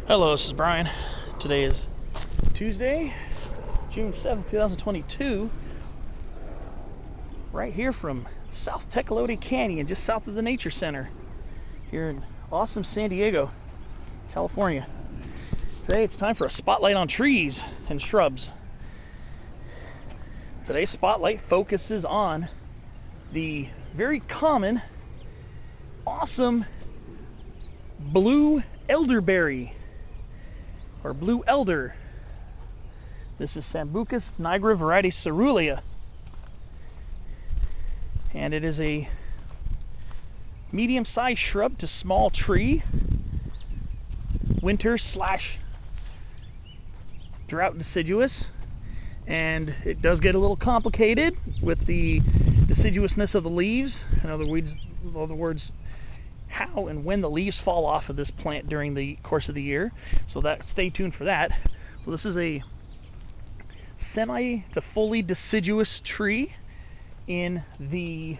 Hello, this is Brian. Today is Tuesday, June 7th, 2022. Right here from South Tecolote Canyon, just south of the Nature Center, here in awesome San Diego, California. Today it's time for a spotlight on trees and shrubs. Today's spotlight focuses on the very common, awesome blue elderberry, or blue elder. This is Sambucus nigra var caerulea, and it is a medium-sized shrub to small tree, winter/drought deciduous, and it does get a little complicated with the deciduousness of the leaves. In other words, how and when the leaves fall off of this plant during the course of the year. So stay tuned for that. So this is a semi to fully deciduous tree in the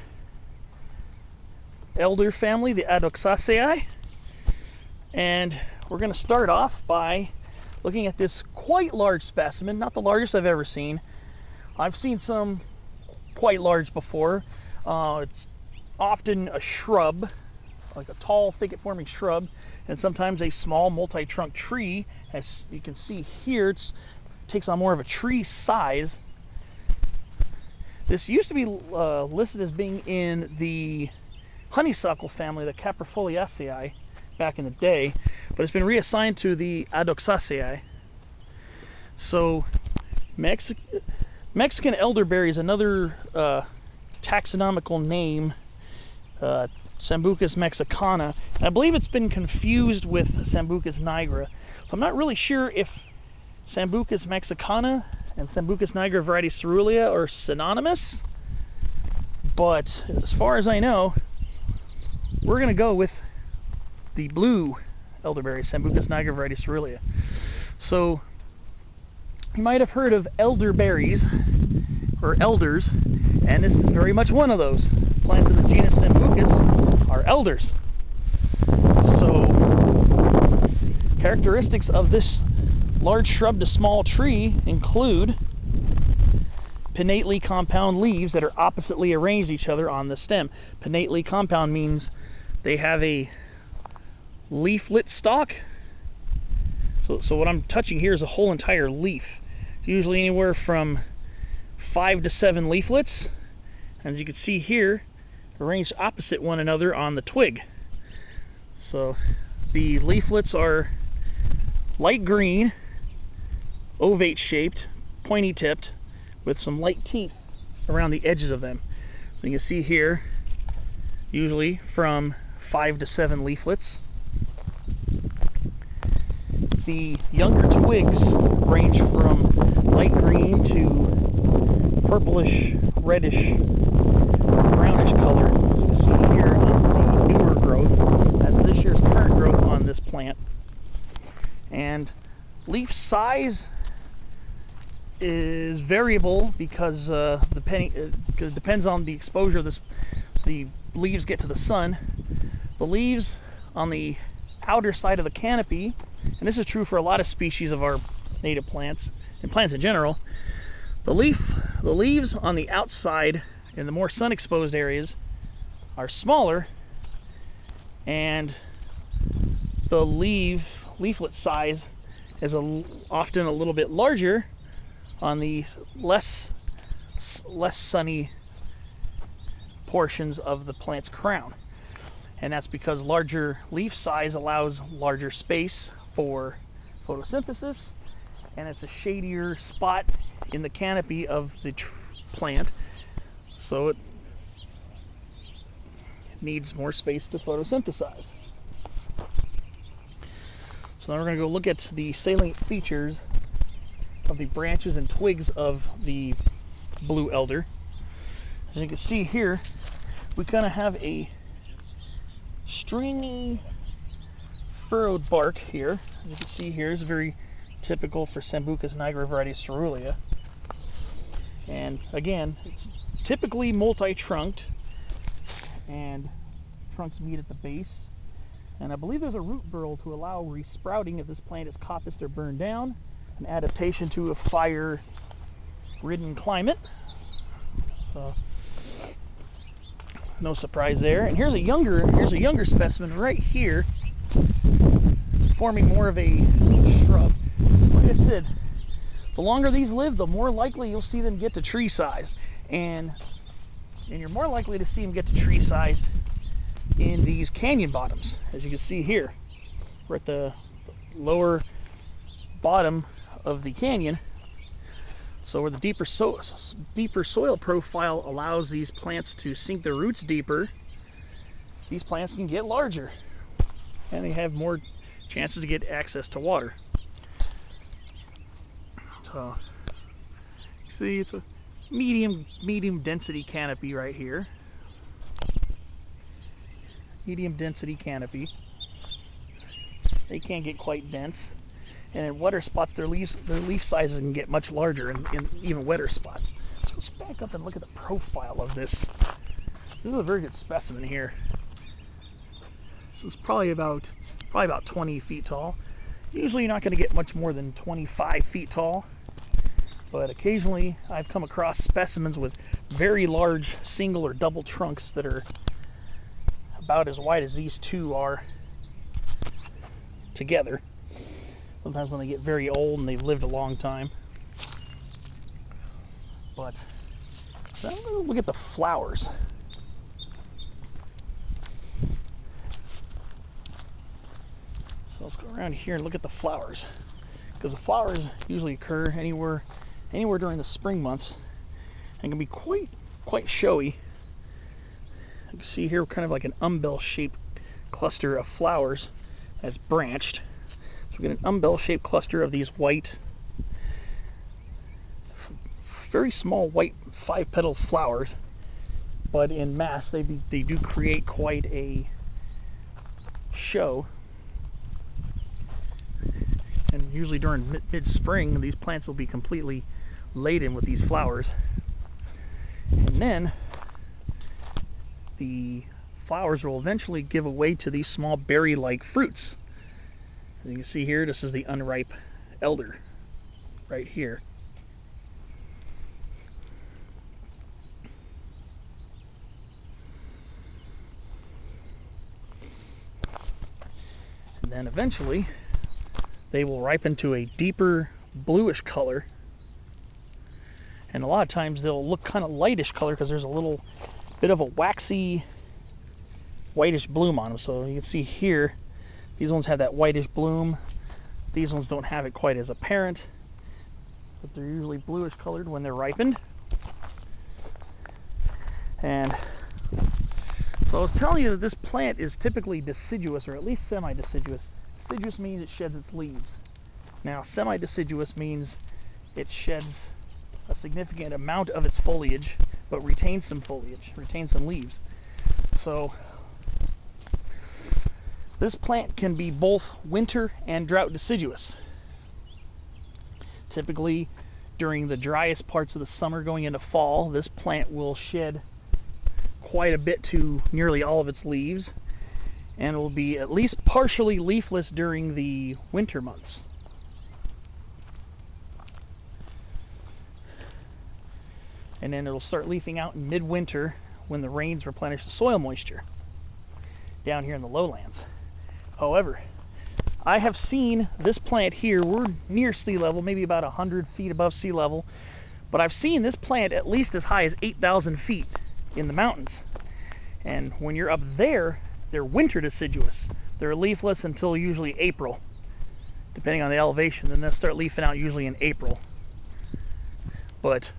elder family, the Adoxaceae. And we're going to start off by looking at this quite large specimen, not the largest I've ever seen. I've seen some quite large before. It's often a shrub, like a tall thicket-forming shrub, and sometimes a small multi-trunk tree. As you can see here, it takes on more of a tree size. This used to be listed as being in the Honeysuckle family, the Caprifoliaceae, back in the day, but it's been reassigned to the Adoxaceae. So Mexican elderberry is another taxonomical name, Sambucus mexicana, and I believe it's been confused with Sambucus nigra. So I'm not really sure if Sambucus mexicana and Sambucus nigra var caerulea are synonymous, but as far as I know, we're going to go with the blue elderberry, Sambucus nigra var caerulea. So you might have heard of elderberries or elders, and this is very much one of those. Plants in the genus Sambucus are elders. So characteristics of this large shrub to small tree include pinnately compound leaves that are oppositely arranged each other on the stem. Pinnately compound means they have a leaflet stalk. So what I'm touching here is a whole entire leaf. It's usually anywhere from 5 to 7 leaflets. As you can see here, arranged opposite one another on the twig. So the leaflets are light green, ovate shaped, pointy tipped, with some light teeth around the edges of them. So you can see here, usually from 5 to 7 leaflets. The younger twigs range from light green to purplish, reddish, brownish color. You can see here on the newer growth, that's this year's current growth on this plant. And leaf size is variable because it depends on the exposure the leaves get to the sun. The leaves on the outer side of the canopy, and this is true for a lot of species of our native plants and plants in general, the leaves on the outside in the more sun-exposed areas are smaller, and the leaflet size is often a little bit larger on the less sunny portions of the plant's crown. And that's because larger leaf size allows larger space for photosynthesis, and it's a shadier spot in the canopy of the plant, so it needs more space to photosynthesize. So now we're going to go look at the salient features of the branches and twigs of the blue elder. As you can see here, we kind of have a stringy, furrowed bark here. As you can see here, is very typical for Sambucus nigra var caerulea. And again, it's typically multi-trunked, and trunks meet at the base, And I believe there's a root burl to allow resprouting if this plant is coppiced or burned down, an adaptation to a fire-ridden climate. So, no surprise there. And here's a younger specimen right here, forming more of a shrub. Like I said, the longer these live, the more likely you'll see them get to tree size, and you're more likely to see them get to tree size in these canyon bottoms, as you can see here. We're at the lower bottom of the canyon, so where the deeper soil profile allows these plants to sink their roots deeper, these plants can get larger and they have more chances to get access to water. So see, it's a medium density canopy right here. Medium density canopy. They can't get quite dense, and in wetter spots their leaf sizes can get much larger in even wetter spots. So let's back up and look at the profile of this. This is a very good specimen here. So it's probably about 20 feet tall. Usually you're not going to get much more than 25 feet tall, but occasionally I've come across specimens with very large single or double trunks that are about as wide as these two are together. Sometimes when they get very old and they've lived a long time. But so I'm going to look at the flowers. So let's go around here and look at the flowers, because the flowers usually occur anywhere during the spring months and can be quite showy. You can see here kind of like an umbel-shaped cluster of flowers that's branched. So we get an umbel-shaped cluster of these white, very small white 5-petaled flowers, but in mass they do create quite a show. And usually during mid-spring, these plants will be completely laden with these flowers. And then the flowers will eventually give away to these small berry-like fruits. As you can see here, this is the unripe elder right here. And then eventually they will ripen to a deeper bluish color, and a lot of times they'll look kind of lightish color because there's a little bit of a waxy whitish bloom on them. So you can see here, these ones have that whitish bloom. These ones don't have it quite as apparent, but they're usually bluish colored when they're ripened. And so I was telling you that this plant is typically deciduous, or at least semi-deciduous. Deciduous means it sheds its leaves. Now, semi-deciduous means it sheds a significant amount of its foliage, but retains some foliage, retains some leaves. So this plant can be both winter and drought deciduous. Typically, during the driest parts of the summer going into fall, this plant will shed quite a bit to nearly all of its leaves, and will be at least partially leafless during the winter months. And then it'll start leafing out in midwinter when the rains replenish the soil moisture down here in the lowlands. However, I have seen this plant here, we're near sea level, maybe about 100 feet above sea level, but I've seen this plant at least as high as 8,000 feet in the mountains. And when you're up there, they're winter deciduous. They're leafless until usually April, depending on the elevation. Then they'll start leafing out usually in April. But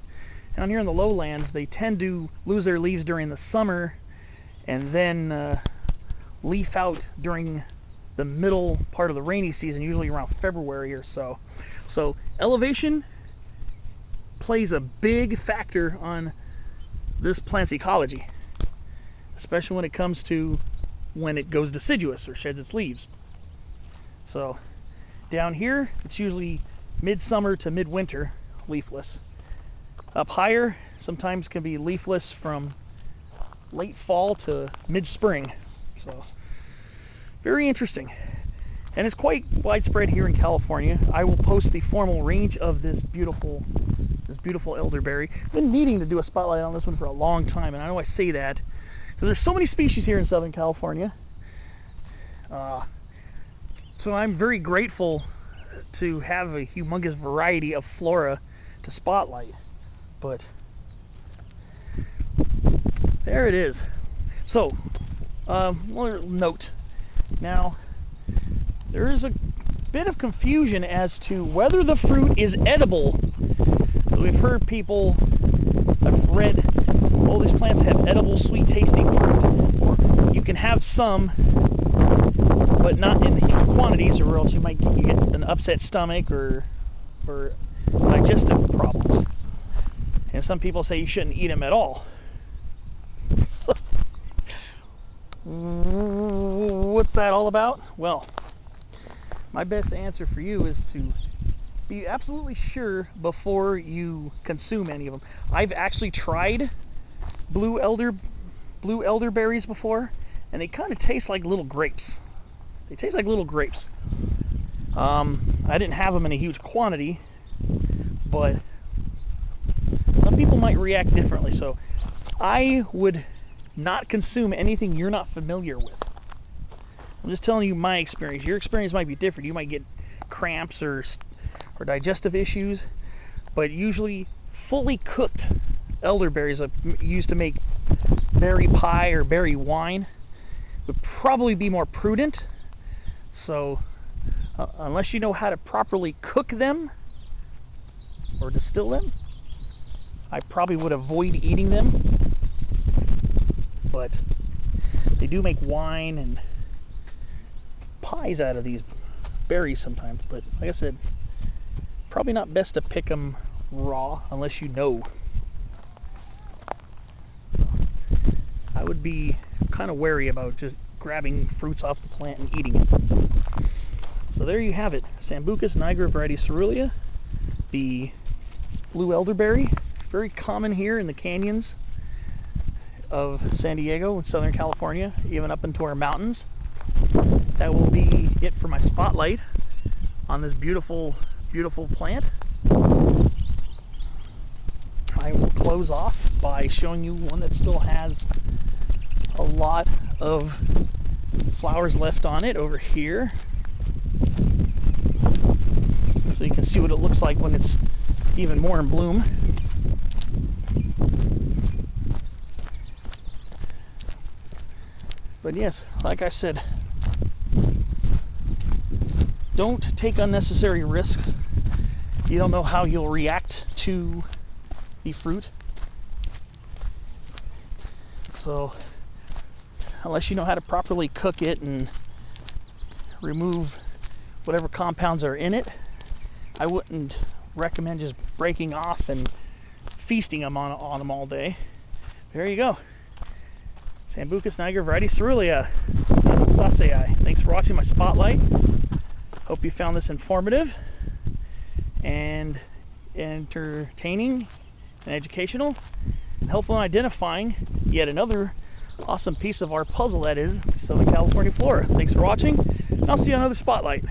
down here in the lowlands, they tend to lose their leaves during the summer and then leaf out during the middle part of the rainy season, usually around February or so. So elevation plays a big factor on this plant's ecology, especially when it comes to when it goes deciduous or sheds its leaves. So down here, it's usually midsummer to midwinter leafless. Up higher, sometimes can be leafless from late fall to mid-spring. So Very interesting. And it's quite widespread here in California. I will post the formal range of this beautiful elderberry. I've been needing to do a spotlight on this one for a long time, and I know I say that because there's so many species here in Southern California. So I'm very grateful to have a humongous variety of flora to spotlight. But there it is. So, one note. Now, there is a bit of confusion as to whether the fruit is edible. We've heard people, I've read, oh, these plants have edible, sweet tasting fruit. Or you can have some, but not in huge quantities, or else you might get an upset stomach or digestive problems. And some people say you shouldn't eat them at all. So, what's that all about? Well, my best answer for you is to be absolutely sure before you consume any of them. I've actually tried blue elderberries before, and they kind of taste like little grapes. They taste like little grapes. I didn't have them in a huge quantity, but some people might react differently. So I would not consume anything you're not familiar with. I'm just telling you my experience. Your experience might be different. You might get cramps or digestive issues, but usually fully cooked elderberries used to make berry pie or berry wine would probably be more prudent. So unless you know how to properly cook them or distill them, I probably would avoid eating them. But they do make wine and pies out of these berries sometimes. But like I said, probably not best to pick them raw unless you know. So I would be kind of wary about just grabbing fruits off the plant and eating it. So there you have it, Sambucus nigra var, the blue elderberry, very common here in the canyons of San Diego and Southern California, even up into our mountains. That will be it for my spotlight on this beautiful, beautiful plant. I will close off by showing you one that still has a lot of flowers left on it over here. So you can see what it looks like when it's even more in bloom. But yes, like I said, don't take unnecessary risks. You don't know how you'll react to the fruit. So unless you know how to properly cook it and remove whatever compounds are in it, I wouldn't recommend just breaking off and feasting them on them all day. There you go. Sambucus nigra var, Adoxaceae. Thanks for watching my spotlight. Hope you found this informative and entertaining and educational and helpful in identifying yet another awesome piece of our puzzle that is Southern California flora. Thanks for watching, and I'll see you on another spotlight.